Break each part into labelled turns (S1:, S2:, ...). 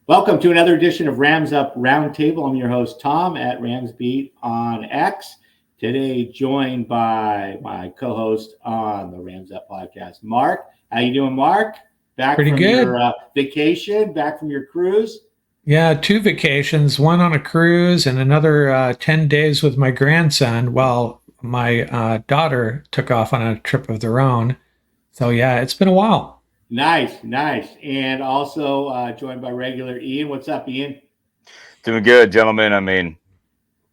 S1: Welcome to another edition of Rams Up Roundtable. I'm your host, Tom, at RamsBeat on X. Today, joined by my co-host on the Rams Up podcast, Mark. How you doing, Mark? Back
S2: Pretty
S1: from
S2: good.
S1: your vacation, back from your cruise?
S2: Yeah, two vacations, one on a cruise and another 10 days with my grandson while my daughter took off on a trip of their own. So, yeah, it's been a while.
S1: Nice. And also joined by regular Ian. What's up, Ian?
S3: Doing good, gentlemen. I mean,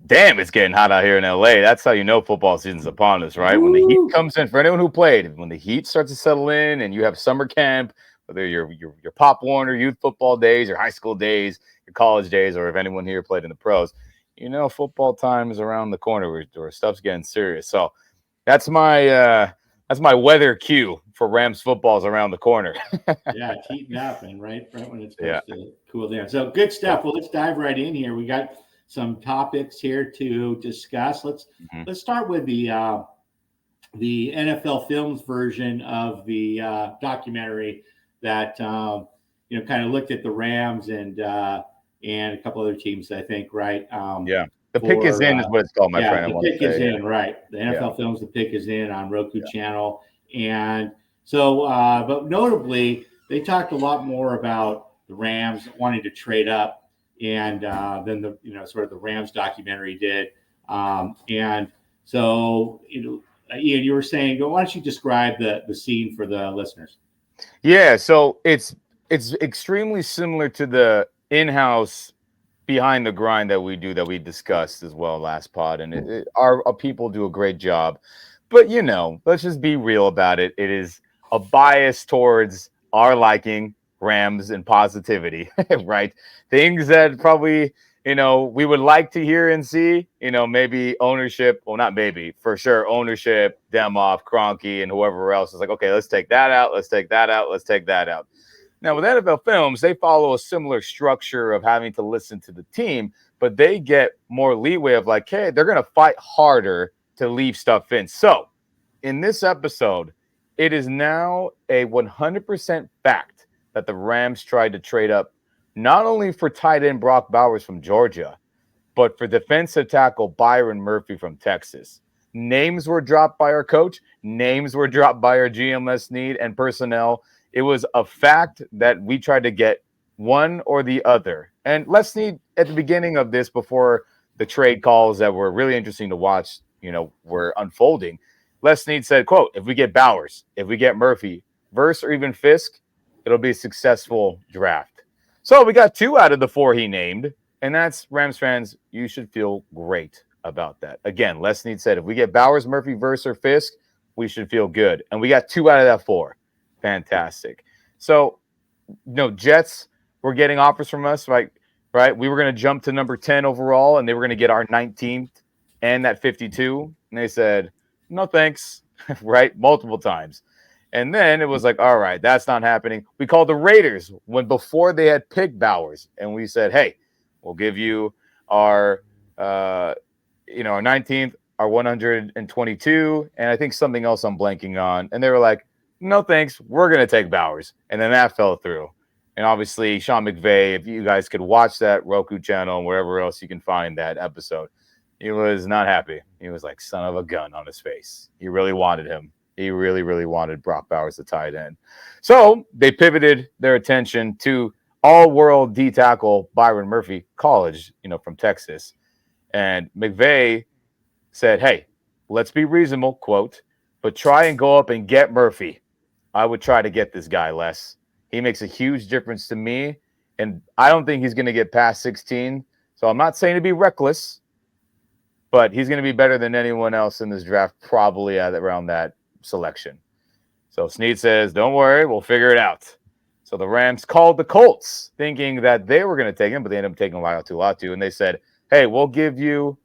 S3: damn, it's getting hot out here in LA. That's how you know football season's upon us, right? When the heat comes in, for anyone who played, when the heat starts to settle in and you have summer camp, whether your Pop Warner youth football days, your high school days, your college days, or if anyone here played in the pros, you know football time is around the corner where stuff's getting serious. So that's my weather cue for Rams football's around the corner.
S1: Yeah, it's heating up, and right when it's supposed to cool down. So good stuff. Well, let's dive right in here. We got some topics here to discuss. Let's start with the NFL Films version of the documentary that kind of looked at the Rams and a couple other teams. I think, right?
S3: The pick is in is what it's called, my friend.
S1: The pick is in, right? The NFL Films, the pick is in on Roku channel, and so, but notably, they talked a lot more about the Rams wanting to trade up, and than the sort of the Rams documentary did, and so Ian, you were saying, why don't you describe the scene for the listeners?
S3: Yeah, so it's extremely similar to the in-house behind the grind that we do that we discussed as well last pod, and our people do a great job. But let's just be real about it. It is a bias towards our liking, Rams, and positivity, right? Things that probably we would like to hear and see. Maybe ownership. Well, not maybe, for sure. Ownership, Demoff, Kroenke, and whoever else is like, okay, let's take that out. Let's take that out. Let's take that out. Now, with NFL Films, they follow a similar structure of having to listen to the team, but they get more leeway of like, hey, they're going to fight harder to leave stuff in. So in this episode, it is now a 100% fact that the Rams tried to trade up not only for tight end Brock Bowers from Georgia, but for defensive tackle Byron Murphy from Texas. Names were dropped by our coach. Names were dropped by our GM Les Snead and personnel. It was a fact that we tried to get one or the other. And Les Snead, at the beginning of this, before the trade calls that were really interesting to watch, were unfolding, Les Snead said, quote, if we get Bowers, if we get Murphy, Verse, or even Fisk, it'll be a successful draft. So we got 2 out of the 4 he named, and that's, Rams fans, you should feel great about that. Again, Les Snead said, if we get Bowers, Murphy, Verse, or Fisk, we should feel good. And we got 2 out of that 4. Fantastic. So, Jets were getting offers from us, right? We were going to jump to number 10 overall, and they were going to get our 19th and that 52. And they said, no, thanks, right? Multiple times. And then it was like, all right, that's not happening. We called the Raiders before they had picked Bowers, and we said, hey, we'll give you our, our 19th, our 122, and I think something else I'm blanking on. And they were like, no, thanks. We're going to take Bowers. And then that fell through. And obviously, Sean McVay, if you guys could watch that Roku channel and wherever else you can find that episode, he was not happy. He was like, son of a gun on his face. He really wanted him. He really, really wanted Brock Bowers, the tight end. So they pivoted their attention to all-world D-tackle Byron Murphy, college, from Texas. And McVay said, hey, let's be reasonable, quote, but try and go up and get Murphy. I would try to get this guy, Les. He makes a huge difference to me, and I don't think he's going to get past 16. So I'm not saying to be reckless, but he's going to be better than anyone else in this draft, probably around that selection. So Snead says, don't worry, we'll figure it out. So the Rams called the Colts, thinking that they were going to take him, but they ended up taking Latu, and they said, hey, we'll give you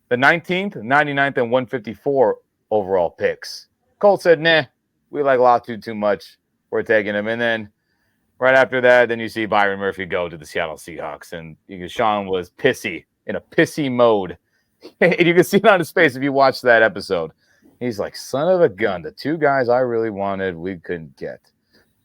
S3: the 19th, 99th, and 154 overall picks. Colts said, nah, we like Latu too much. We're taking him. And then right after that, then you see Byron Murphy go to the Seattle Seahawks. And Sean was in a pissy mode. And you can see it on his face if you watch that episode. He's like, son of a gun, the 2 guys I really wanted, we couldn't get.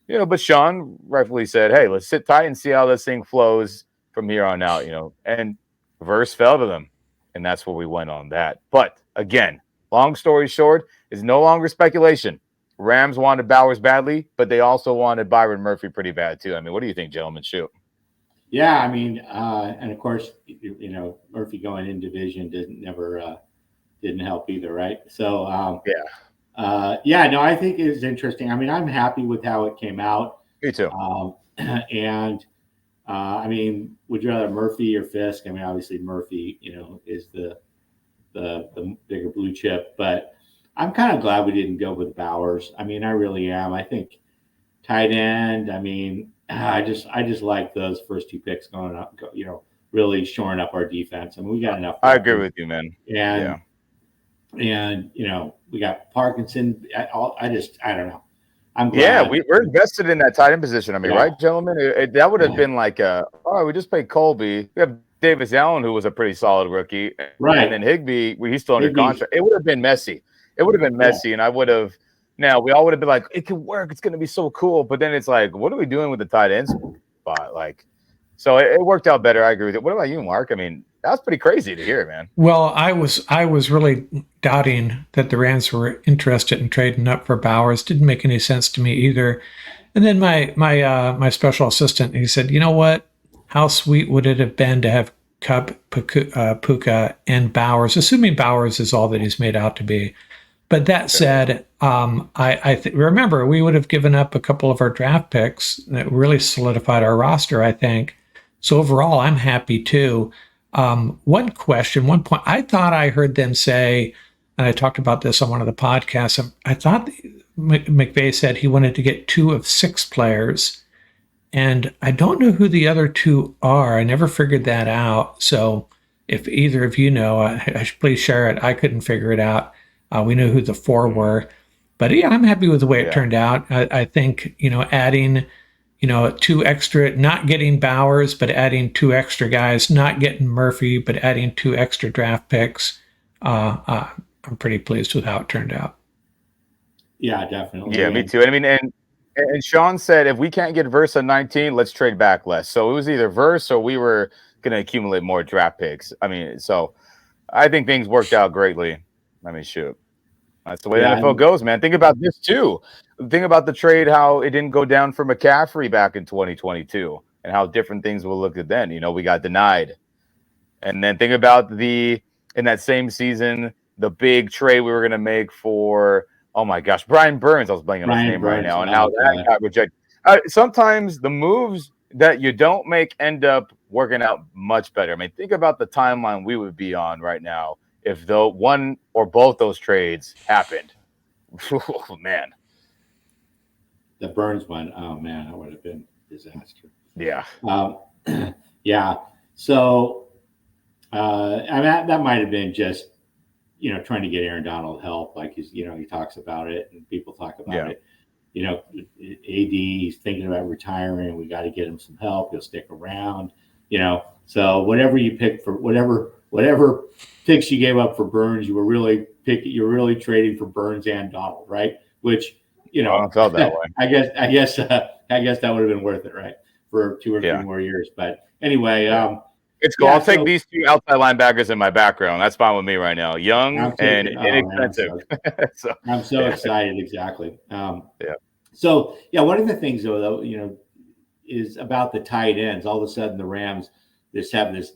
S3: But Sean rightfully said, hey, let's sit tight and see how this thing flows from here on out, and verse fell to them. And that's where we went on that. But again, long story short, is no longer speculation. Rams wanted Bowers badly, but they also wanted Byron Murphy pretty bad too. I mean, what do you think, gentlemen? Shoot.
S1: Yeah, I mean, and of course, Murphy going in division didn't help either, right? So no, I think it was interesting. I mean, I'm happy with how it came out.
S3: Me too.
S1: And I mean, would you rather Murphy or Fisk? I mean, obviously Murphy, is the bigger blue chip, but I'm kind of glad we didn't go with Bowers. I mean, I really am. I think tight end. I mean, I just like those first two picks going up. Really shoring up our defense. I mean, we got enough.
S3: I agree with you, man.
S1: And we got Parkinson. I don't know. I'm glad.
S3: Yeah, we're invested in that tight end position. I mean, right, gentlemen? That would have been like we just played Colby. We have Davis Allen, who was a pretty solid rookie.
S1: Right.
S3: And then Higbee, he's still under contract. It would have been messy. And I would have now we all would have been like, it could work. It's gonna be so cool. But then it's like, what are we doing with the tight end spot? Like, so it worked out better. I agree with it. What about you, Mark? I mean, that was pretty crazy to hear, man.
S2: Well, I was really doubting that the Rams were interested in trading up for Bowers. Didn't make any sense to me either. And then my special assistant, he said, you know what? How sweet would it have been to have Cup, Puka, and Bowers, assuming Bowers is all that he's made out to be. But that said, I remember we would have given up a couple of our draft picks that really solidified our roster, I think. So overall, I'm happy too. One point, I thought I heard them say, and I talked about this on one of the podcasts, I thought McVay said he wanted to get 2 of 6 players. And I don't know who the other 2 are. I never figured that out. So if either of you know, I should please share it. I couldn't figure it out. We know who the 4 were. But yeah, I'm happy with the way it turned out. I think, adding, 2 extra, not getting Bowers, but adding 2 extra guys, not getting Murphy, but adding 2 extra draft picks. I'm pretty pleased with how it turned out.
S1: Yeah, definitely.
S3: Yeah, me too. I mean, and Sean said, if we can't get Verse at 19, let's trade back less. So it was either Verse or we were going to accumulate more draft picks. I mean, so I think things worked out greatly. I mean, shoot. That's the way the NFL goes, man. Think about this, too. Think about the trade, how it didn't go down for McCaffrey back in 2022 and how different things will look at then. We got denied. And then think about in that same season, the big trade we were going to make for, oh my gosh, Brian Burns. I was blanking on his name right now, and how that got rejected. Sometimes the moves that you don't make end up working out much better. I mean, think about the timeline we would be on right now if one or both those trades happened. Oh, man.
S1: The Burns one, oh man, that would have been a disaster.
S3: Yeah.
S1: Yeah. So, I mean, that might have been just, trying to get Aaron Donald help. Like he talks about it and people talk about it. AD, he's thinking about retiring. We got to get him some help. He'll stick around, So whatever you pick for whatever picks you gave up for Burns, you're really trading for Burns and Donald, right? Which,
S3: I don't feel that way.
S1: I guess that would have been worth it, right? For 2 or 3 more years. But anyway,
S3: it's cool. I'll take these 2 outside linebackers in my background. That's fine with me right now. Young and inexpensive.
S1: I'm so excited. Exactly. So one of the things though, is about the tight ends. All of a sudden, the Rams just have this,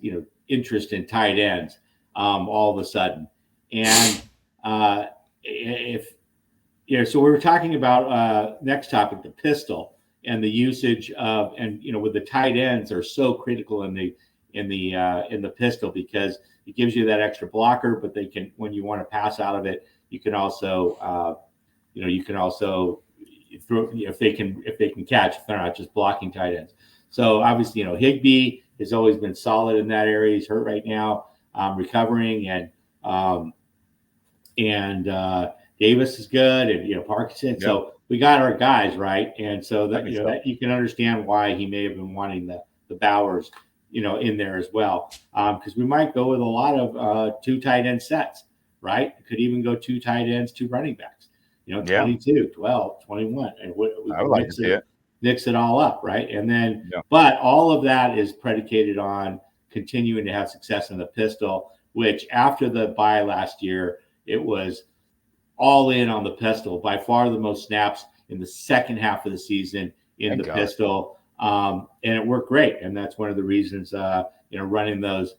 S1: interest in tight ends. All of a sudden, and so we were talking about next topic, the pistol and the usage of, and with the tight ends are so critical in the pistol because it gives you that extra blocker, but they can, when you want to pass out of it, you can also throw, if they can catch, if they're not just blocking tight ends. So obviously, Higbee has always been solid in that area. He's hurt right now, recovering, and Davis is good, and Parkinson. Yep. So we got our guys right, and so that that you can understand why he may have been wanting the Bowers, in there as well, because we might go with a lot of 2 tight end sets, right? It could even go 2 tight ends, 2 running backs, 22, 12, 21, and
S3: I would like to see it.
S1: mix it all up, right? And then,
S3: Yeah.
S1: but all of that is predicated on continuing to have success in the pistol, which after the bye last year, it was all in on the pistol. By far the most snaps in the second half of the season in the pistol. And it worked great. And that's one of the reasons, running those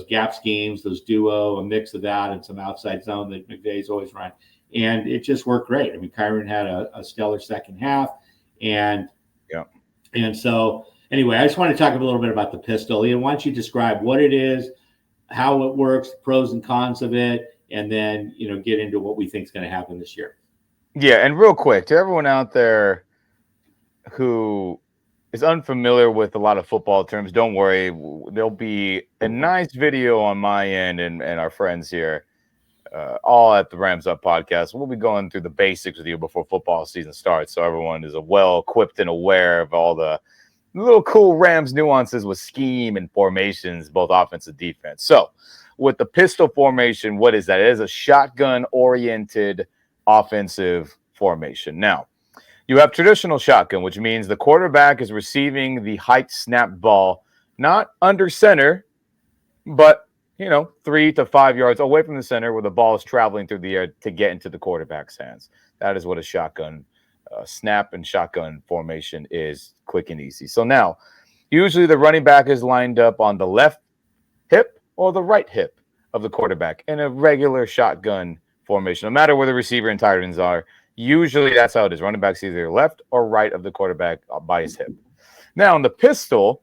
S1: gap schemes, those duo, a mix of that and some outside zone that McVay's always run. And it just worked great. I mean, Kyron had a stellar second half. And so anyway, I just want to talk a little bit about the pistol. Ian, why don't you describe what it is, how it works, the pros and cons of it, and then, get into what we think is going to happen this year.
S3: Yeah, and real quick, to everyone out there who is unfamiliar with a lot of football terms, don't worry. There'll be a nice video on my end and our friends here, all at the Rams Up podcast. We'll be going through the basics with you before football season starts, so everyone is well-equipped and aware of all the little cool Rams nuances with scheme and formations, both offense and defense. So with the pistol formation, what is that? It is a shotgun-oriented offensive formation. Now, you have traditional shotgun, which means the quarterback is receiving the hiked snap ball, not under center, but 3 to 5 yards away from the center where the ball is traveling through the air to get into the quarterback's hands. That is what a shotgun snap and shotgun formation is, quick and easy. So now, usually the running back is lined up on the left hip or the right hip of the quarterback in a regular shotgun formation, no matter where the receiver and tight ends are. Usually that's how it is. Running back's either left or right of the quarterback by his hip. Now, in the pistol,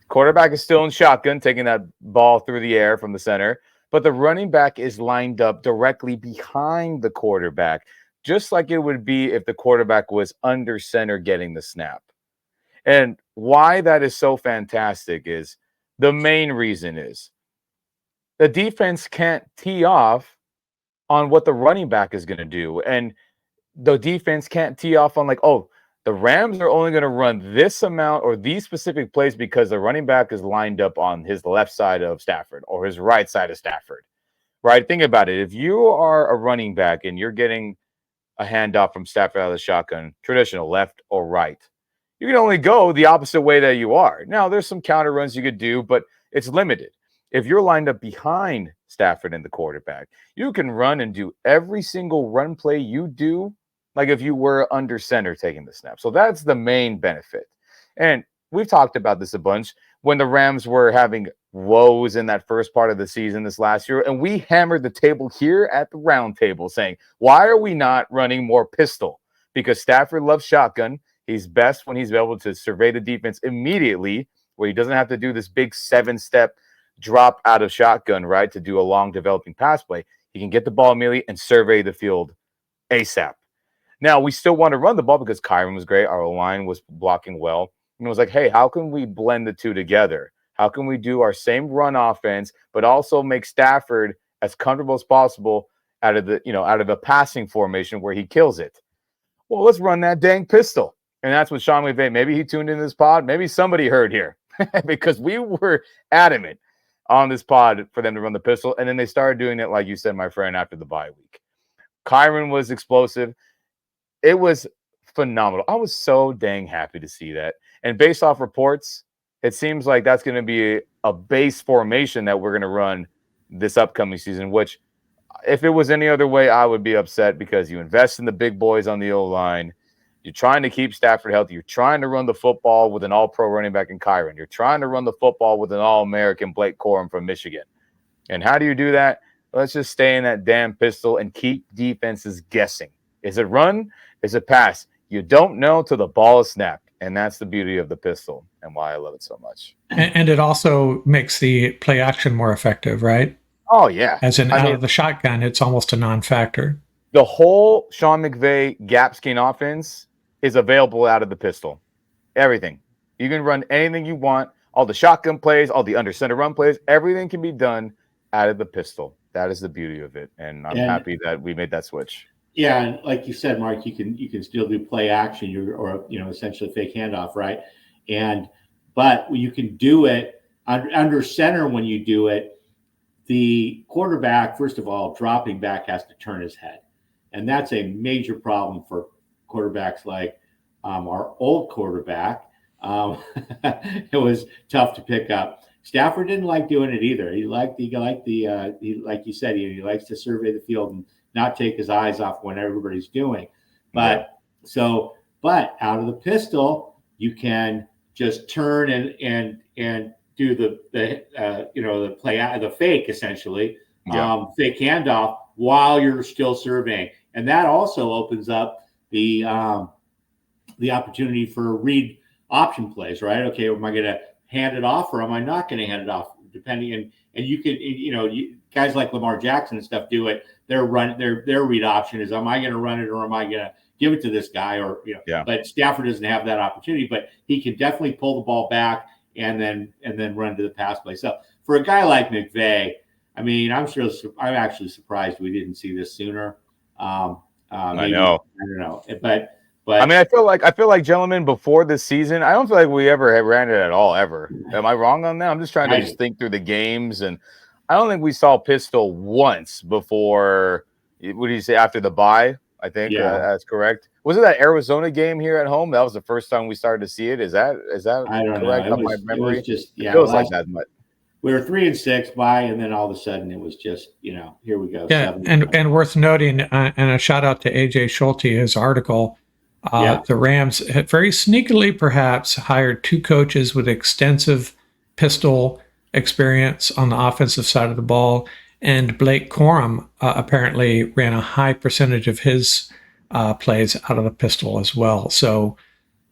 S3: quarterback is still in shotgun, taking that ball through the air from the center, but the running back is lined up directly behind the quarterback, just like it would be if the quarterback was under center getting the snap. And why that is so fantastic is the main reason is the defense can't tee off on what the running back is going to do. And the defense can't tee off on the Rams are only going to run this amount or these specific plays because the running back is lined up on his left side of Stafford or his right side of Stafford, right? Think about it. If you are a running back and you're getting a handoff from Stafford out of the shotgun, traditional left or right, you can only go the opposite way that you are. Now, there's some counter runs you could do, but it's limited. If you're lined up behind Stafford and the quarterback, you can run and do every single run play you do like if you were under center taking the snap. So that's the main benefit. And we've talked about this a bunch when the Rams were having woes in that first part of the season this last year. And we hammered the table here at the round table saying, why are we not running more pistol? Because Stafford loves shotgun. He's best when he's able to survey the defense immediately, where he doesn't have to do this big 7-step drop out of shotgun, right, to do a long developing pass play. He can get the ball immediately and survey the field ASAP. Now, we still want to run the ball because Kyron was great. Our line was blocking well. And it was like, hey, how can we blend the two together? How can we do our same run offense, but also make Stafford as comfortable as possible out of a passing formation where he kills it? Well, let's run that dang pistol. And that's what Sean McVay, maybe he tuned in this pod. Maybe somebody heard here because we were adamant on this pod for them to run the pistol. And then they started doing it, like you said, my friend, after the bye week. Kyron was explosive. It was phenomenal. I was so dang happy to see that. And based off reports, it seems like that's going to be a base formation that we're going to run this upcoming season, which if it was any other way, I would be upset because you invest in the big boys on the O-line. You're trying to keep Stafford healthy. You're trying to run the football with an all-pro running back in Kyron. You're trying to run the football with an all-American Blake Corum from Michigan. And how do you do that? Let's just stay in that damn pistol and keep defenses guessing. Is it run? Is it pass? You don't know till the ball is snapped. And that's the beauty of the pistol and why I love it so much.
S2: And it also makes the play action more effective, right?
S3: Oh, yeah.
S2: As in, out of the shotgun, it's almost a non-factor.
S3: The whole Sean McVay gap scheme offense is available out of the pistol. Everything. You can run anything you want. All the shotgun plays, all the under center run plays, everything can be done out of the pistol. That is the beauty of it. And I'm happy that we made that switch.
S1: Yeah, and like you said, Mark, you can still do play action or essentially fake handoff, right? But you can do it under center. When you do it, the quarterback, first of all, dropping back has to turn his head, and that's a major problem for quarterbacks like our old quarterback, it was tough to pick up. Stafford didn't like doing it either. He liked like you said, he likes to survey the field and not take his eyes off what everybody's doing. But but out of the pistol, you can just turn and do the play out the fake essentially, fake handoff while you're still surveying, and that also opens up the opportunity for read option plays, right? Okay, am I going to hand it off or am I not going to hand it off? Depending, and you can, guys like Lamar Jackson and stuff do it. Their read option is, am I going to run it or am I going to give it to this guy? Or but Stafford doesn't have that opportunity, but he can definitely pull the ball back and then run to the pass play. So for a guy like McVay, I mean, I'm actually surprised we didn't see this sooner.
S3: I know.
S1: I don't know, but
S3: I mean, I feel like, gentlemen, before this season, I don't feel like we ever ran it at all, ever. Am I wrong on that? I'm just trying to just think through the games, and I don't think we saw pistol once before. What do you say after the bye? I think that's correct. Was it that Arizona game here at home? That was the first time we started to see it. Is that
S1: I don't
S3: correct
S1: know.
S3: on my memory?
S1: It was just
S3: it feels like that.
S1: We were 3-6 by, and then all of a sudden it was just, here we go.
S2: Yeah, and worth noting, and a shout out to AJ Schulte, his article. The Rams had very sneakily, perhaps, hired 2 coaches with extensive pistol experience on the offensive side of the ball, and Blake Corum apparently ran a high percentage of his plays out of the pistol as well. So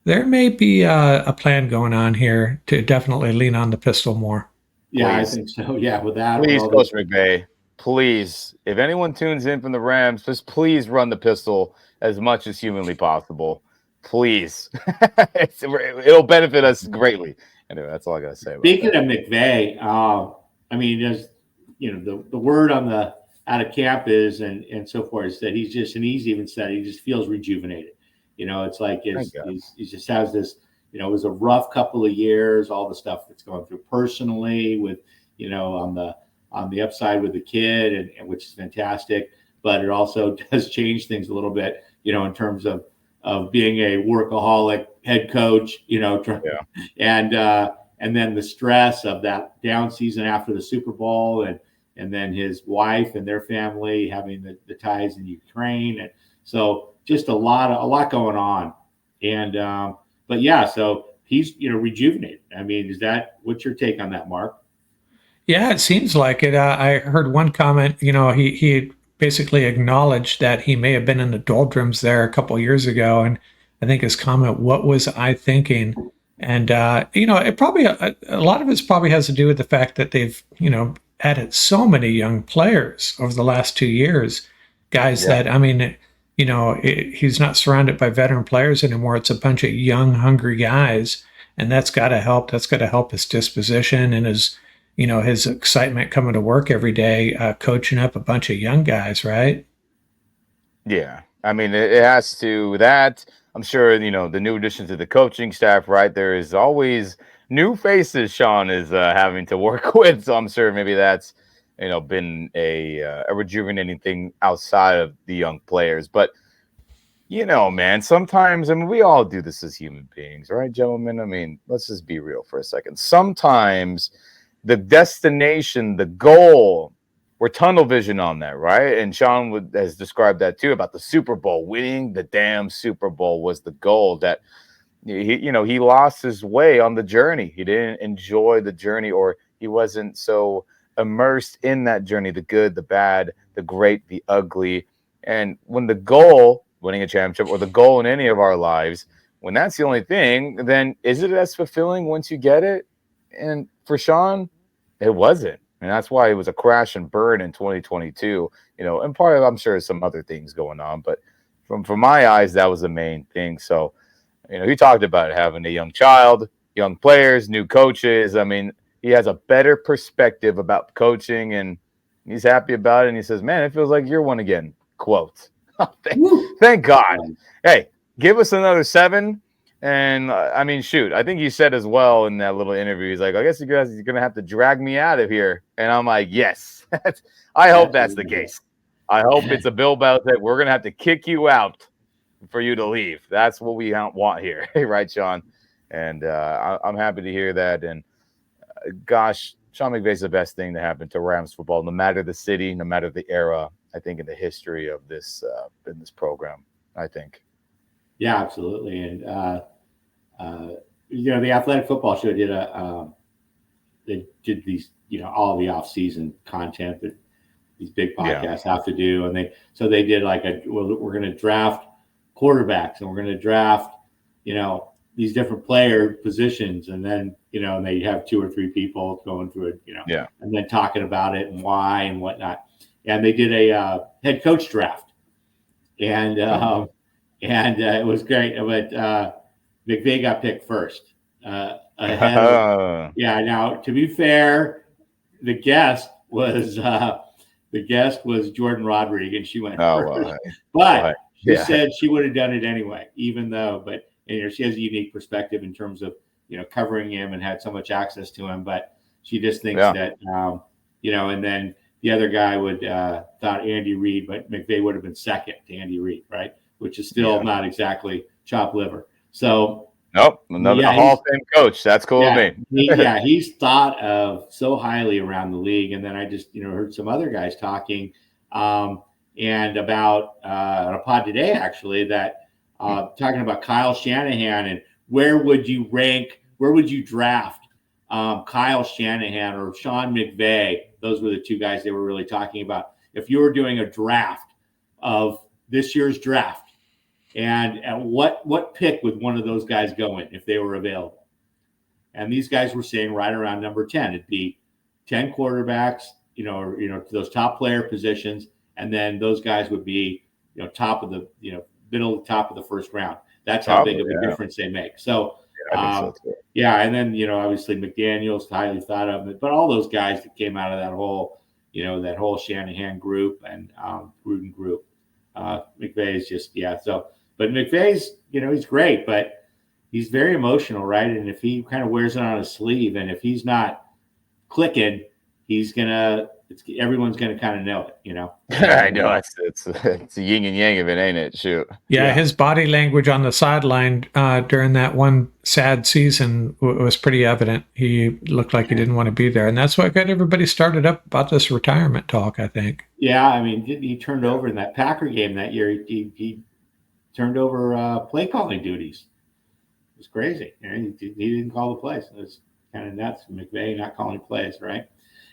S2: there may be a plan going on here to definitely lean on the pistol more.
S1: Yeah, please. I think so. Yeah, with that.
S3: Please, Coach McVay, please, if anyone tunes in from the Rams, just please run the pistol as much as humanly possible. Please. It'll benefit us greatly. Anyway, that's all I got to say about
S1: Speaking of McVay, I mean, there's, the word on the out of camp is and so forth is that he's just, and he's even said he just feels rejuvenated. It's like he just has this. It was a rough couple of years, all the stuff that's going through personally with, on the upside with the kid, and which is fantastic. But it also does change things a little bit, in terms of being a workaholic head coach, and then the stress of that down season after the Super Bowl, and then his wife and their family having the ties in Ukraine, and so just a lot going on, and. But yeah, so he's rejuvenated. I mean, what's your take on that, Mark?
S2: Yeah, it seems like it. I heard one comment. He basically acknowledged that he may have been in the doldrums there a couple of years ago, and I think his comment, "What was I thinking?" And it probably a lot of it probably has to do with the fact that they've added so many young players over the last 2 years, guys that I mean. He's not surrounded by veteran players anymore. It's a bunch of young, hungry guys, and that's got to help. That's got to help his disposition and his excitement coming to work every day, coaching up a bunch of young guys, right?
S3: Yeah, I mean, it has to. That I'm sure the new addition to the coaching staff, right? There is always new faces. Sean is having to work with, so I'm sure maybe that's. Been a rejuvenating thing outside of the young players. But, man, sometimes, I mean, we all do this as human beings, right, gentlemen? I mean, let's just be real for a second. Sometimes the destination, the goal, we're tunnel vision on that, right? And Sean has described that too, about the Super Bowl. Winning the damn Super Bowl was the goal. That he lost his way on the journey. He didn't enjoy the journey, or he wasn't so immersed in that journey, the good, the bad, the great, the ugly. And when the goal, winning a championship, or the goal in any of our lives, when that's the only thing, then is it as fulfilling once you get it? And for Sean, it wasn't. And that's why it was a crash and burn in 2022, and part of, I'm sure, some other things going on. But from my eyes, that was the main thing. So, he talked about having a young child, young players, new coaches. I mean, he has a better perspective about coaching, and he's happy about it. And he says, man, it feels like you're one again. Quote. Thank God. Hey, give us another 7. And I mean, shoot, I think you said as well in that little interview, he's like, I guess you guys are going to have to drag me out of here. And I'm like, yes, I hope that's the case. I hope it's a Bill Belichick. We're going to have to kick you out for you to leave. That's what we want here, right, Sean? And I'm happy to hear that. And gosh, Sean McVay is the best thing to happen to Rams football, no matter the city, no matter the era. I think in the history of this in this program, I think.
S1: Yeah, absolutely. And the Athletic Football Show did they did these, all the off-season content that these big podcasts have to do, and they did like we're going to draft quarterbacks, and we're going to draft, these different player positions, and then and they have 2 or 3 people going through it, and then talking about it and why and whatnot. And they did a head coach draft, and it was great. But McVay got picked first. Now, to be fair, the guest was Jordan Rodriguez, and she went first. But she said she would have done it anyway, even though. But she has a unique perspective in terms of covering him and had so much access to him. But she just thinks that and then the other guy thought Andy Reid, but McVay would have been second to Andy Reid, right? Which is still not exactly chopped liver. So
S3: nope, another Hall of Fame coach. That's cool to me.
S1: He's thought of so highly around the league. And then I just heard some other guys talking and about on a pod today actually that talking about Kyle Shanahan and where would you draft Kyle Shanahan or Sean McVay? Those were the 2 guys they were really talking about. If you were doing a draft of this year's draft, and at what pick would one of those guys go in if they were available? And these guys were saying right around number 10. It'd be 10 quarterbacks, those top player positions, and then those guys would be, top of the, middle top of the first round. That's how big of a difference they make. So, and then obviously McDaniel's highly thought of, but all those guys that came out of that whole Shanahan group and Gruden group, McVay is just but McVay's he's great, but he's very emotional, right? And if he kind of wears it on his sleeve, and if he's not clicking, everyone's gonna kind of know it,
S3: I know it's a yin and yang of it, ain't it? Shoot.
S2: Yeah, his body language on the sideline during that one sad season was pretty evident. He looked like he didn't want to be there, and that's what got everybody started up about this retirement talk, I think.
S1: Yeah, I mean, he turned over in that Packer game that year. He turned over play calling duties. It was crazy. He didn't call the plays. It was kind of nuts. McVay not calling plays, right?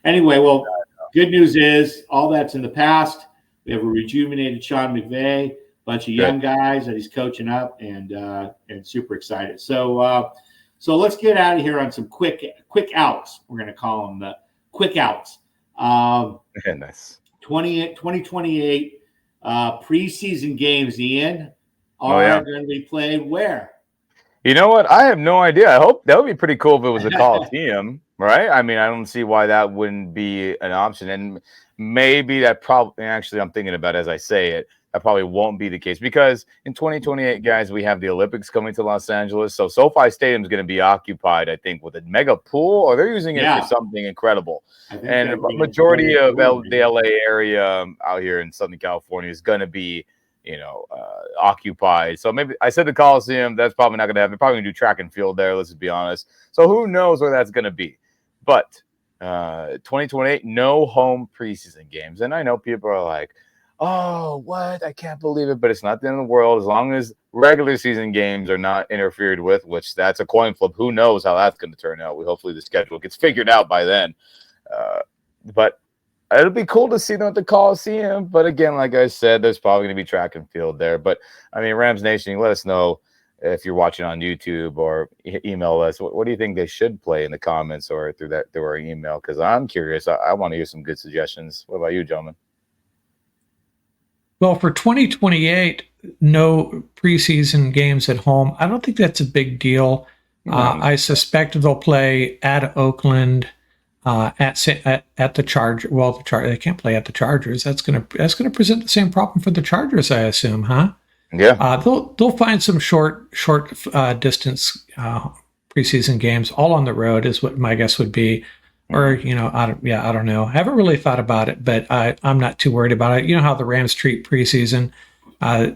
S1: Anyway, well, good news is all that's in the past. We have a rejuvenated Sean McVay, bunch of young guys that he's coaching up, and super excited. So let's get out of here on some quick outs. We're going to call them the quick outs.
S3: Nice.
S1: 2028 preseason games, Ian, are going to be played where?
S3: You know what? I have no idea. I hope that would be pretty cool if it was a Coliseum, right? I mean, I don't see why that wouldn't be an option. And maybe that probably, actually, I'm thinking about it as I say it, that probably won't be the case because in 2028, guys, we have the Olympics coming to Los Angeles. So SoFi Stadium is going to be occupied, I think, with a mega pool, or they're using it for something incredible. And a majority of the LA area out here in Southern California is going to be occupied. So maybe I said the Coliseum, that's probably not going to happen. They're probably going to do track and field there, let's just be honest. So who knows where that's going to be. But 2028, no home preseason games. And I know people are like, oh, what? I can't believe it. But it's not the end of the world. As long as regular season games are not interfered with, which that's a coin flip. Who knows how that's going to turn out? Hopefully the schedule gets figured out by then. But it'll be cool to see them at the Coliseum. But again, like I said, there's probably going to be track and field there. But, I mean, Rams Nation, let us know if you're watching on YouTube or email us. What do you think they should play in the comments or through our email? Because I'm curious. I want to hear some good suggestions. What about you, gentlemen?
S2: Well, for 2028, no preseason games at home. I don't think that's a big deal. I suspect they'll play at Oakland, at the Chargers. Well, they can't play at the Chargers. That's gonna present the same problem for the Chargers, I assume, huh?
S3: Yeah.
S2: They'll find some short distance preseason games, all on the road, is what my guess would be. Or, I don't know. I haven't really thought about it, but I'm not too worried about it. You know how the Rams treat preseason.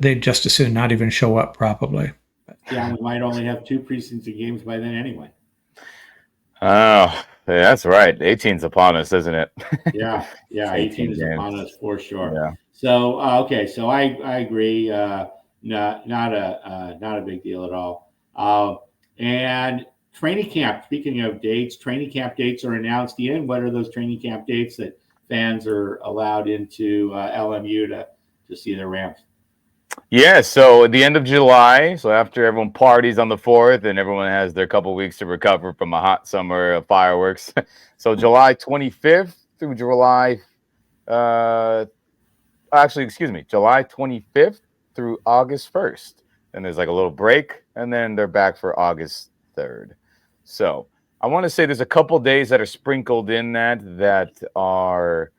S2: they'd just as soon not even show up, probably.
S1: Yeah, we might only have 2 preseason games by then anyway.
S3: Oh, yeah, that's right. 18's upon us, isn't it?
S1: Yeah, 18 is
S3: games.
S1: upon us for sure.
S3: Yeah.
S1: So okay, so I agree. Not a big deal at all. And training camp. Speaking of dates, training camp dates are announced. Ian, what are those training camp dates that fans are allowed into LMU to see their Rams?
S3: Yeah, so at the end of July, so after everyone parties on the 4th and everyone has their couple weeks to recover from a hot summer of fireworks. So July 25th through July, July 25th through August 1st. And there's like a little break, and then they're back for August 3rd. So I want to say there's a couple days that are sprinkled in that are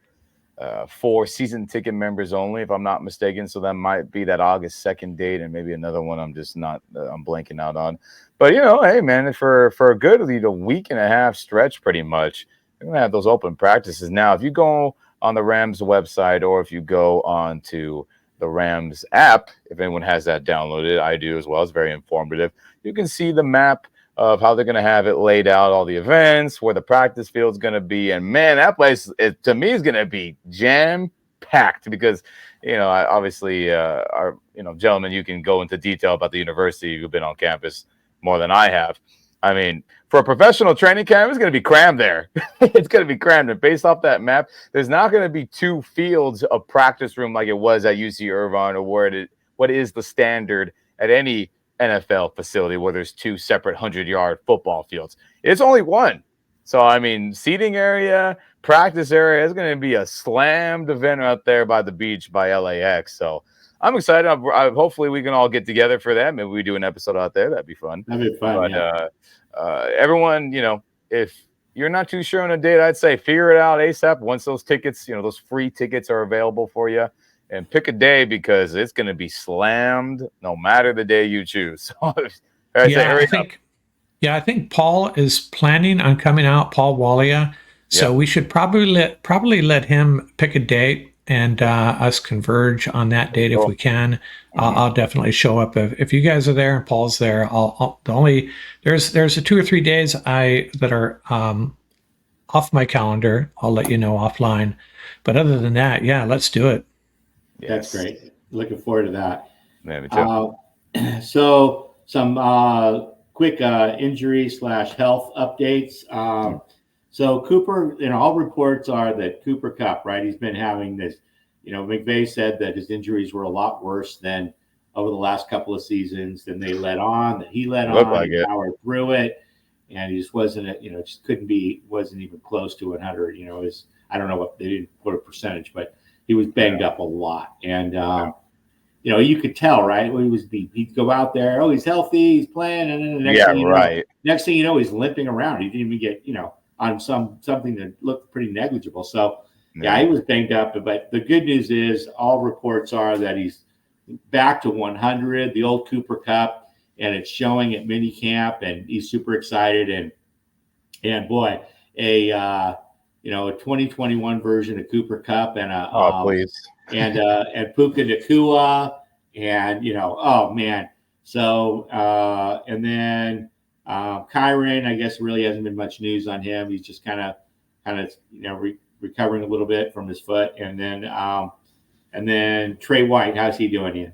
S3: for season ticket members only, if I'm not mistaken. So that might be that August 2nd date, and maybe another one I'm just not I'm blanking out on. But hey man, for a good week and a half stretch, pretty much, we're gonna have those open practices. Now, if you go on the Rams website, or if you go on to the Rams app, if anyone has that downloaded, I do as well. It's very informative. You can see the map of how they're going to have it laid out, all the events, where the practice field is going to be. And man, that place, to me, is going to be jam-packed because, obviously, our gentlemen, you can go into detail about the university. You've been on campus more than I have. I mean, for a professional training camp, it's going to be crammed there. It's going to be crammed. And based off that map, there's not going to be 2 fields of practice room like it was at UC Irvine, or what is the standard at any NFL facility where there's 2 separate 100-yard football fields. It's only 1. So, I mean, seating area, practice area is going to be a slammed event out there by the beach by LAX. So I'm excited. Hopefully we can all get together for that. Maybe we do an episode out there. That'd be fun.
S1: That'd be fun.
S3: But
S1: yeah.
S3: Everyone, if you're not too sure on a date, I'd say figure it out ASAP once those tickets, those free tickets are available for you. And pick a day because it's going to be slammed no matter the day you choose. So,
S2: I think Paul is planning on coming out, Paul Walia. So we should probably let him pick a date and us converge on that date if we can. I'll definitely show up if you guys are there and Paul's there. There's a 2 or 3 days that are off my calendar. I'll let you know offline. But other than that, let's do it.
S1: That's great. Looking forward to that.
S3: Yeah, me too.
S1: So some quick injury/health updates. So Cooper, all reports are that Cooper Kupp, right? He's been having this. McVay said that his injuries were a lot worse than over the last couple of seasons than they let on. That he let on, he powered through it, and he just wasn't. Wasn't even close to 100. I don't know what they didn't put a percentage, but he was banged up a lot, and you could tell, right? He'd go out there, he's healthy, he's playing, and then the next thing you know, he's limping around. He didn't even get on something that looked pretty negligible. So he was banged up. But the good news is, all reports are that he's back to 100, the old Cooper Kupp, and it's showing at minicamp, and he's super excited. And boy, a 2021 version of Cooper Kupp and and Puka Nacua, and oh man. So and then Kyron, I guess really hasn't been much news on him. He's just kind of recovering a little bit from his foot, and then Trey White, how's he doing here?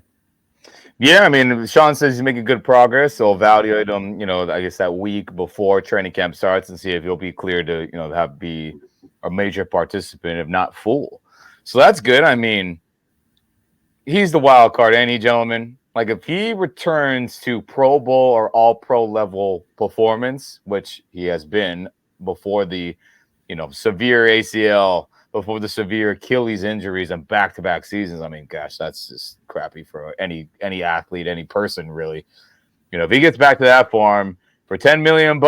S3: Yeah, I mean, Sean says he's making good progress. So evaluate him, I guess that week before training camp starts and see if he'll be clear to be a major participant, if not full. So that's good. I mean, he's the wild card, ain't he, gentlemen? Like, if he returns to Pro Bowl or All-Pro level performance, which he has been before the, severe ACL, before the severe Achilles injuries and back-to-back seasons, I mean, gosh, that's just crappy for any athlete, any person, really. If he gets back to that form for $10 million,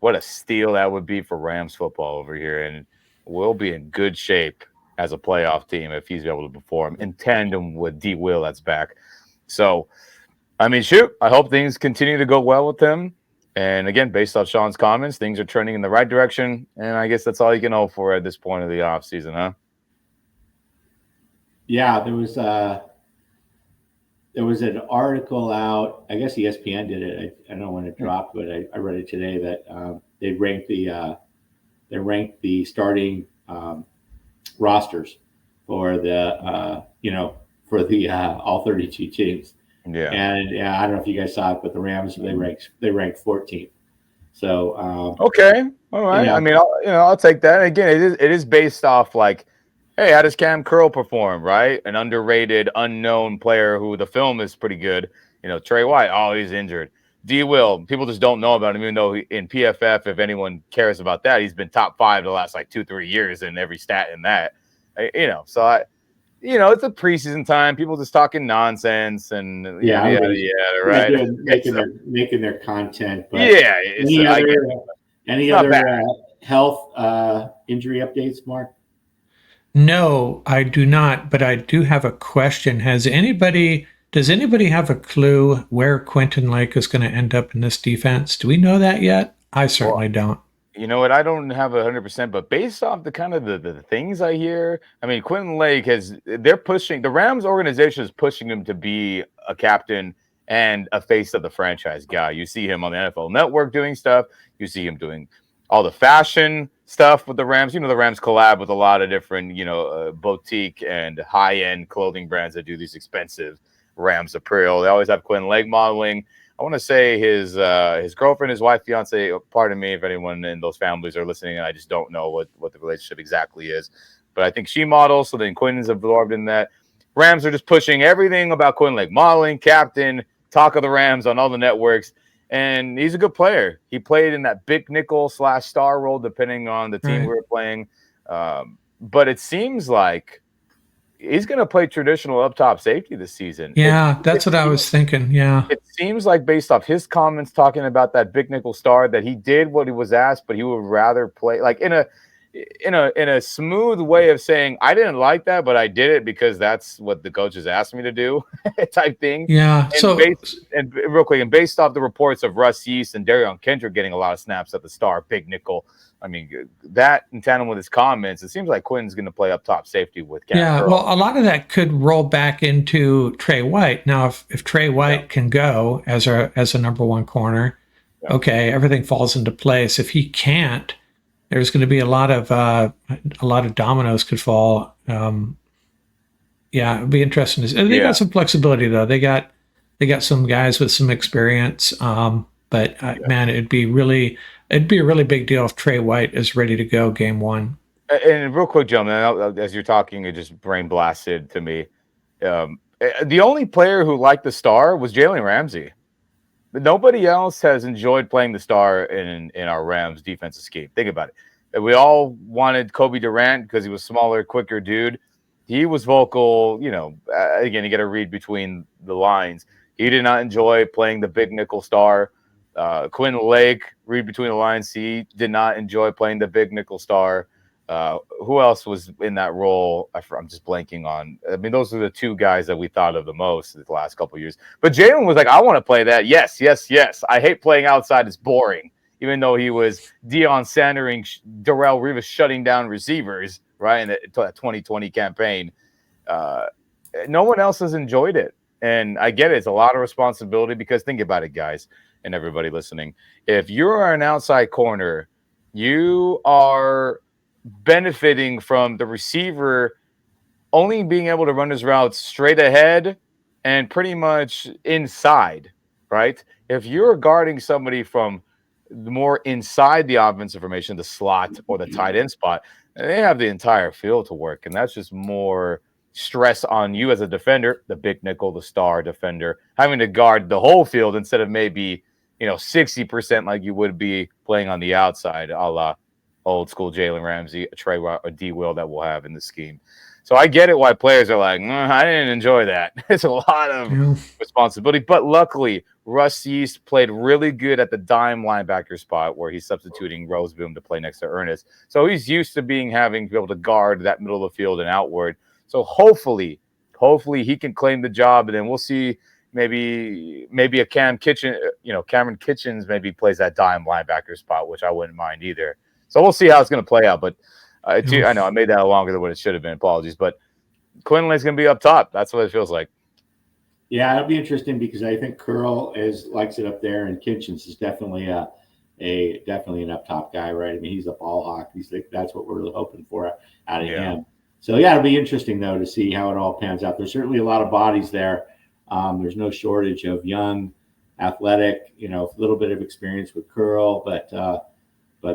S3: what a steal that would be for Rams football over here. And we'll be in good shape as a playoff team if he's able to perform in tandem with D. Will that's back. So, I mean, shoot, I hope things continue to go well with him. And again, based off Sean's comments, things are trending in the right direction. And I guess that's all you can hope for at this point of the offseason, huh?
S1: Yeah, there was there was an article out. I guess ESPN did it. I don't know when it dropped, but I read it today that they ranked the starting rosters for the all 32 teams.
S3: Yeah.
S1: And I don't know if you guys saw it, but the Rams they ranked 14th. So
S3: okay, all right.
S1: Yeah.
S3: I mean, I'll take that. Again, it is based off like, hey, how does Cam Curl perform? Right, an underrated, unknown player who the film is pretty good. Trey White, oh, he's injured. D. Will, people just don't know about him, even though in PFF, if anyone cares about that, he's been top 5 the last like 2-3 years in every stat in that. So it's a preseason time. People just talking nonsense and right.
S1: Making their content. But
S3: yeah.
S1: Any other health injury updates, Mark?
S2: No, I do not, but I do have a question. Does anybody have a clue where Quintin Lake is going to end up in this defense? Do we know that yet? I certainly don't.
S3: You know what? I don't have 100%, but based off the kind of the things I hear, I mean, Quintin Lake they're pushing, the Rams organization is pushing him to be a captain and a face of the franchise guy. You see him on the NFL Network doing stuff. You see him doing all the fashion stuff with the Rams. The Rams collab with a lot of different, boutique and high-end clothing brands that do these expensive Rams apparel. They always have Quintin Lake modeling. I want to say his girlfriend, his wife, fiance, pardon me if anyone in those families are listening, and I just don't know what the relationship exactly is. But I think she models, so then Quintin's absorbed in that. Rams are just pushing everything about Quintin Lake, modeling, captain, talk of the Rams on all the networks, and he's a good player. He played in that big nickel / star role, depending on the team we were playing. But it seems like he's going to play traditional up top safety this season.
S2: Yeah, that's what I was thinking. Yeah.
S3: It seems like based off his comments talking about that big nickel star that he did what he was asked, but he would rather play like in a smooth way of saying, I didn't like that, but I did it because that's what the coaches asked me to do type thing.
S2: Yeah.
S3: And real quick, and based off the reports of Russ Yeast and Darion Kendrick getting a lot of snaps at the star, big nickel, I mean, that in tandem with his comments, it seems like Quinton's going to play up top safety with Cam Curl.
S2: Well, a lot of that could roll back into Trey White. Now, if Trey White can go as a number one corner, okay, everything falls into place. If he can't, there's going to be a lot of dominoes could fall. It'd be interesting. They got some flexibility though. They got some guys with some experience. Man, it'd be a really big deal if Trey White is ready to go game one.
S3: And real quick, gentlemen, as you're talking, it just brain blasted to me. The only player who liked the star was Jalen Ramsey. But nobody else has enjoyed playing the star in our Rams defensive scheme. Think about it. We all wanted Kobe Durant because he was smaller, quicker dude. He was vocal, again, you got to read between the lines. He did not enjoy playing the big nickel star. Quintin Lake, read between the lines, he did not enjoy playing the big nickel star. Who else was in that role? I'm just blanking on. I mean, those are the two guys that we thought of the most the last couple of years. But Jalen was like, I want to play that. Yes. I hate playing outside. It's boring. Even though he was Deion Sandering, Darrelle Revis shutting down receivers, right, in the 2020 campaign. No one else has enjoyed it. And I get it. It's a lot of responsibility because think about it, guys, and everybody listening. If you're an outside corner, you are benefiting from the receiver only being able to run his routes straight ahead and pretty much inside, right? If you're guarding somebody from more inside the offensive formation, the slot or the tight end spot, they have the entire field to work. And that's just more stress on you as a defender, the big nickel, the star defender, having to guard the whole field instead of maybe, 60% like you would be playing on the outside, a la old school Jalen Ramsey, a Trey or D. Will that we'll have in the scheme. So I get it why players are like, I didn't enjoy that. It's a lot of responsibility. But luckily, Russ Yeast played really good at the dime linebacker spot where he's substituting Roseboom to play next to Ernest. So he's used to having to be able to guard that middle of the field and outward. So hopefully he can claim the job, and then we'll see maybe a Cameron Kitchens maybe plays that dime linebacker spot, which I wouldn't mind either. So we'll see how it's going to play out. But I know I made that longer than what it should have been. Apologies. But Quintin Lake's going to be up top. That's what it feels like.
S1: Yeah, it'll be interesting because I think Curl likes it up there, and Kitchens is definitely definitely an up top guy, right? I mean, he's a ball hawk. That's what we're hoping for out of him. So yeah, it'll be interesting though to see how it all pans out. There's certainly a lot of bodies there. There's no shortage of young, athletic, a little bit of experience with Curl, but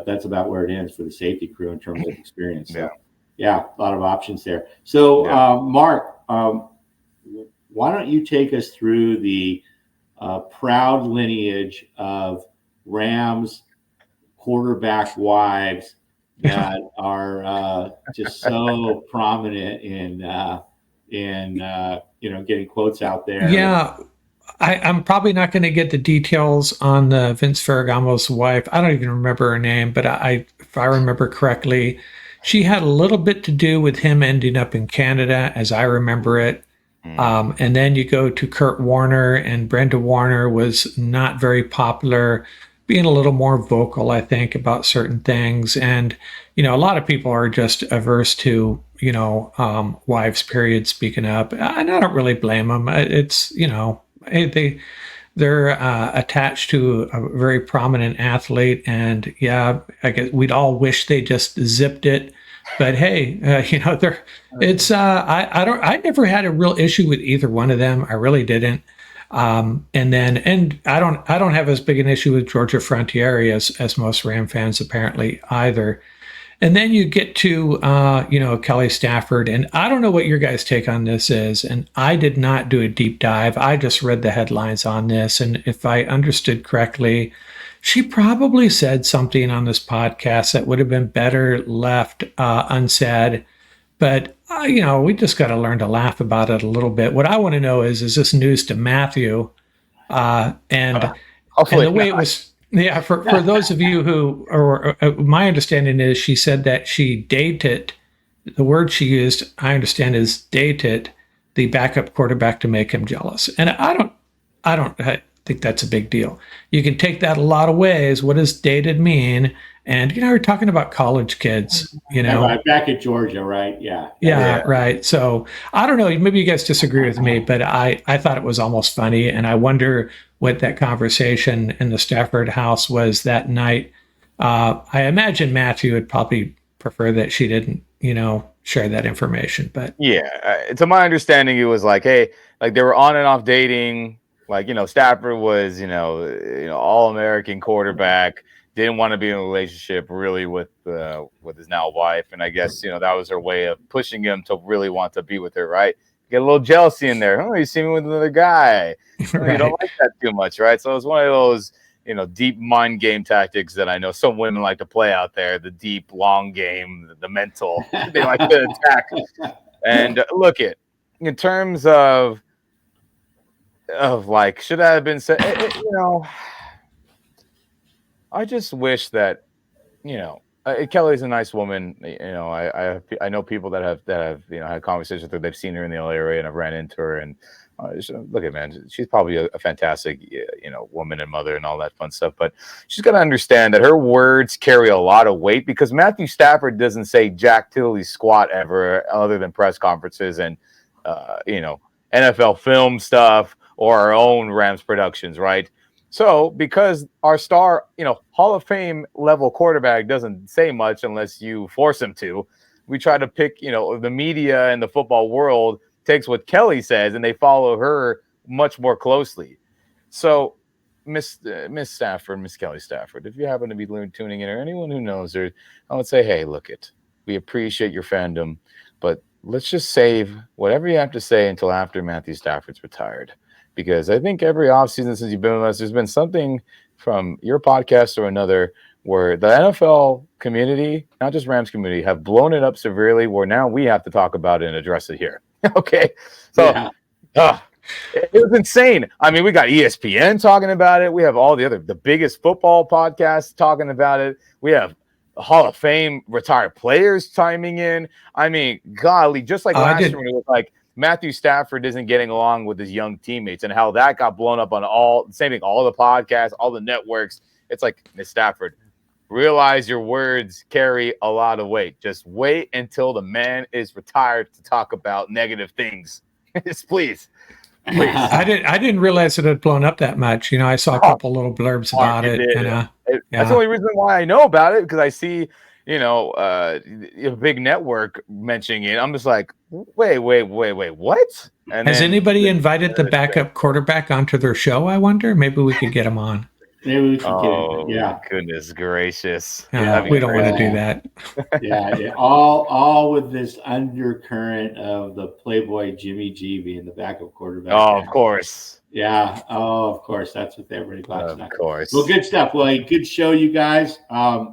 S1: that's about where it ends for the safety crew in terms of experience. So, yeah, a lot of options there. So, Mark, why don't you take us through the proud lineage of Rams quarterback wives that are just so prominent in getting quotes out there?
S2: Yeah. I'm probably not going to get the details on the Vince Ferragamo's wife. I don't even remember her name, but if I remember correctly, she had a little bit to do with him ending up in Canada, as I remember it. And then you go to Kurt Warner, and Brenda Warner was not very popular, being a little more vocal, I think, about certain things. And, a lot of people are just averse to, wives, period, speaking up. And I don't really blame them. It's, they're attached to a very prominent athlete. And yeah, I guess we'd all wish they just zipped it. But hey, I never had a real issue with either one of them. I really didn't. And I don't have as big an issue with Georgia Frontiere as most Ram fans apparently either. And then you get to, Kelly Stafford, and I don't know what your guys' take on this is. And I did not do a deep dive. I just read the headlines on this. And if I understood correctly, she probably said something on this podcast that would have been better left unsaid. But, we just got to learn to laugh about it a little bit. What I want to know is this news to Matthew? And the way it was, for those of you who, or my understanding is she said that she dated, the word she used, I understand, is dated the backup quarterback to make him jealous. And I think that's a big deal. You can take that a lot of ways. What does dated mean? And, we're talking about college kids,
S1: Back at Georgia, right? Yeah.
S2: Yeah, right. So I don't know. Maybe you guys disagree with me, but I thought it was almost funny. And I wonder what that conversation in the Stafford house was that night. I imagine Matthew would probably prefer that she didn't, share that information. But
S3: yeah, to my understanding, it was like, hey, like they were on and off dating. Like, Stafford was, all-American quarterback, didn't want to be in a relationship really with his now wife. And I guess, that was her way of pushing him to really want to be with her, right? Get a little jealousy in there. Oh, you see me with another guy. Right. You don't like that too much, right? So it was one of those, deep mind game tactics that I know some women like to play out there, the deep, long game, the mental. They like to attack. And look it, in terms of like, should that have been said? I just wish that, Kelly's a nice woman. I know people that have had conversations with her. They've seen her in the LA area, and I've ran into her. And look at, man, she's probably a fantastic woman and mother and all that fun stuff. But she's got to understand that her words carry a lot of weight, because Matthew Stafford doesn't say jack tiddly squat ever, other than press conferences and NFL film stuff or our own Rams productions, right? So because our star, Hall of Fame level quarterback doesn't say much unless you force him to, we try to pick, the media and the football world takes what Kelly says and they follow her much more closely. So Miss Stafford, Miss Kelly Stafford, if you happen to be tuning in, or anyone who knows her, I would say, hey, look it, we appreciate your fandom, but let's just save whatever you have to say until after Matthew Stafford's retired. Because I think every offseason since you've been with us, there's been something from your podcast or another where the NFL community, not just Rams community, have blown it up severely, where now we have to talk about it and address it here. Okay. So it was insane. I mean, we got ESPN talking about it. We have all the biggest football podcasts talking about it. We have Hall of Fame retired players chiming in. I mean, golly, just like last year when it was like, Matthew Stafford isn't getting along with his young teammates, and how that got blown up on all the podcasts, all the networks. It's like, Miss Stafford, realize your words carry a lot of weight. Just wait until the man is retired to talk about negative things. Please. Please.
S2: I didn't realize it had blown up that much. I saw a couple little blurbs about it. And,
S3: That's the only reason why I know about it, because I see, a big network mentioning it. I'm just like, wait, what? And
S2: has
S3: then
S2: anybody invited the backup quarterback onto their show? I wonder. Maybe we could get him on.
S1: Maybe we should get it.
S3: Oh,
S1: Yeah.
S3: goodness gracious.
S2: We don't want to do that.
S1: Yeah. All with this undercurrent of the Playboy Jimmy G being the backup quarterback.
S3: Oh, of course.
S1: Yeah. Oh, of course. That's what everybody talks about.
S3: Of course.
S1: Well, good stuff. Well, good show, you guys. I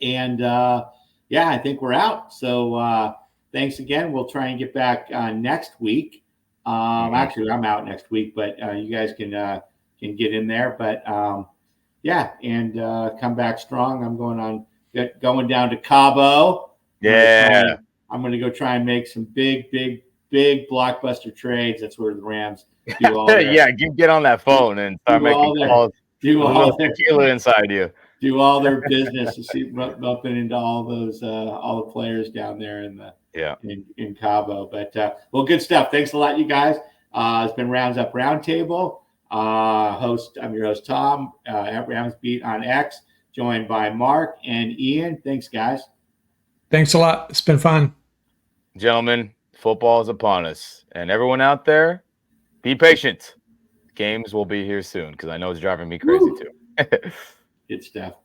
S1: think we're out. So thanks again. We'll try and get back next week. Actually, I'm out next week, but you guys can get in there. But come back strong. I'm going down to Cabo.
S3: Yeah.
S1: I'm going to go try and make some big blockbuster trades. That's where the Rams do all their,
S3: get on that phone and start making calls.
S1: Do all their
S3: tequila inside you.
S1: Do all their business to see bumping into all those all the players down there in Cabo. But well, good stuff. Thanks a lot, you guys. It's been Rams Up Roundtable. I'm your host Tom at Rams Beat on X, joined by Mark and Ian. Thanks, guys.
S2: Thanks a lot. It's been fun,
S3: gentlemen. Football is upon us, and everyone out there, be patient. Games will be here soon, because I know it's driving me crazy too.
S1: Good stuff.